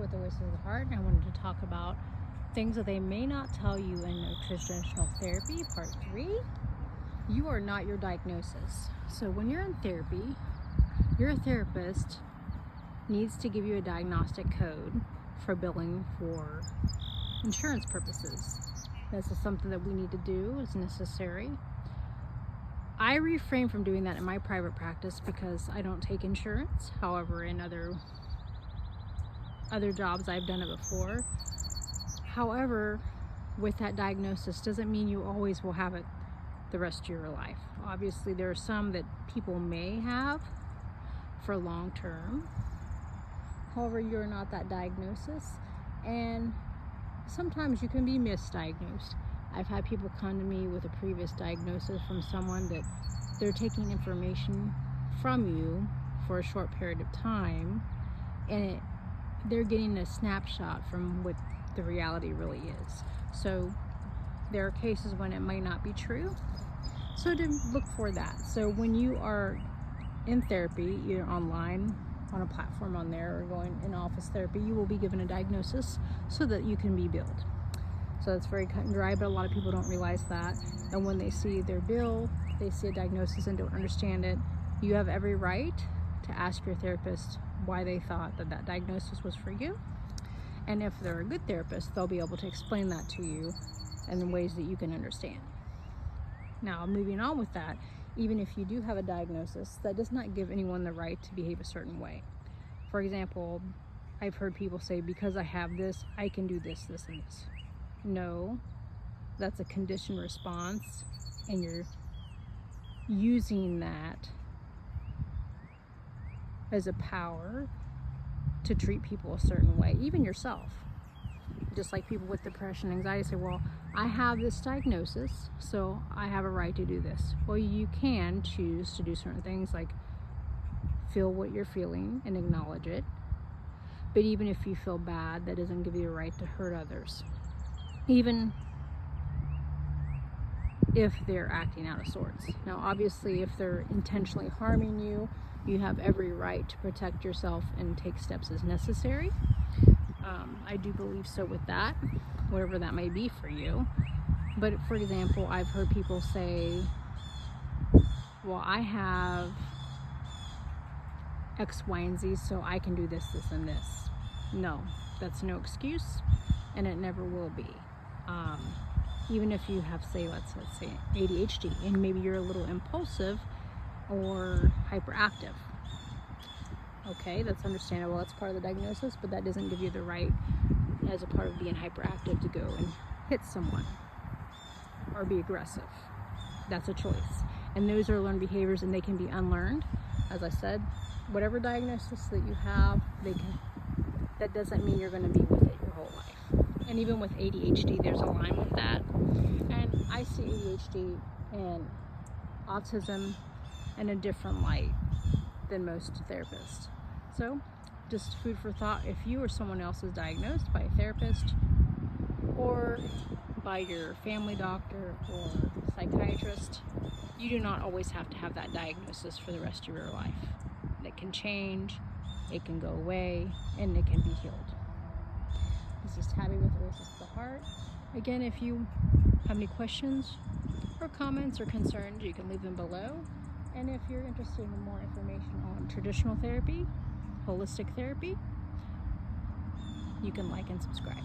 with the Voices of the Heart, and I wanted to talk about things that they may not tell you in traditional therapy, part 3. You are not your diagnosis. So when you're in therapy, your therapist needs to give you a diagnostic code for billing for insurance purposes. This is something that we need to do, it's necessary. I refrain from doing that in my private practice because I don't take insurance. However, in other jobs I've done it before. However, with that diagnosis doesn't mean you always will have it the rest of your life. Obviously, there are some that people may have for long term. However, you're not that diagnosis, and sometimes you can be misdiagnosed. I've had people come to me with a previous diagnosis from someone that they're taking information from you for a short period of time, and they're getting a snapshot from what the reality really is. So there are cases when it might not be true. So to look for that. So when you are in therapy, either online, on a platform on there, or going in office therapy, you will be given a diagnosis so that you can be billed. So it's very cut and dry, but a lot of people don't realize that. And when they see their bill, they see a diagnosis and don't understand it, you have every right to ask your therapist why they thought that that diagnosis was for you. And if they're a good therapist, they'll be able to explain that to you in ways that you can understand. Now, moving on with that, even if you do have a diagnosis, that does not give anyone the right to behave a certain way. For example, I've heard people say, because I have this, I can do this, this, and this. No, that's a conditioned response, and you're using that as a power to treat people a certain way, even yourself. Just like people with depression, anxiety say, well, I have this diagnosis, so I have a right to do this. Well, you can choose to do certain things like feel what you're feeling and acknowledge it. But even if you feel bad, that doesn't give you a right to hurt others. Even if they're acting out of sorts. Now, obviously, if they're intentionally harming you, you have every right to protect yourself and take steps as necessary. I do believe so with that, whatever that may be for you. But for example, I've heard people say, well, I have X, Y, and Z, so I can do this, this, and this. No, that's no excuse, and it never will be. Even if you have, say, let's say ADHD, and maybe you're a little impulsive or hyperactive. Okay, that's understandable. That's part of the diagnosis, but that doesn't give you the right, as a part of being hyperactive, to go and hit someone or be aggressive. That's a choice. And those are learned behaviors, and they can be unlearned. As I said, whatever diagnosis that you have, that doesn't mean you're going to be with it your whole life. And even with ADHD, there's a line with that. And I see ADHD and autism in a different light than most therapists. So just food for thought. If you or someone else is diagnosed by a therapist or by your family doctor or psychiatrist, you do not always have to have that diagnosis for the rest of your life. It can change, it can go away, and it can be healed. This is Tabby with Voices of the Heart. Again, if you have any questions or comments or concerns, you can leave them below. And if you're interested in more information on traditional therapy, holistic therapy, you can like and subscribe.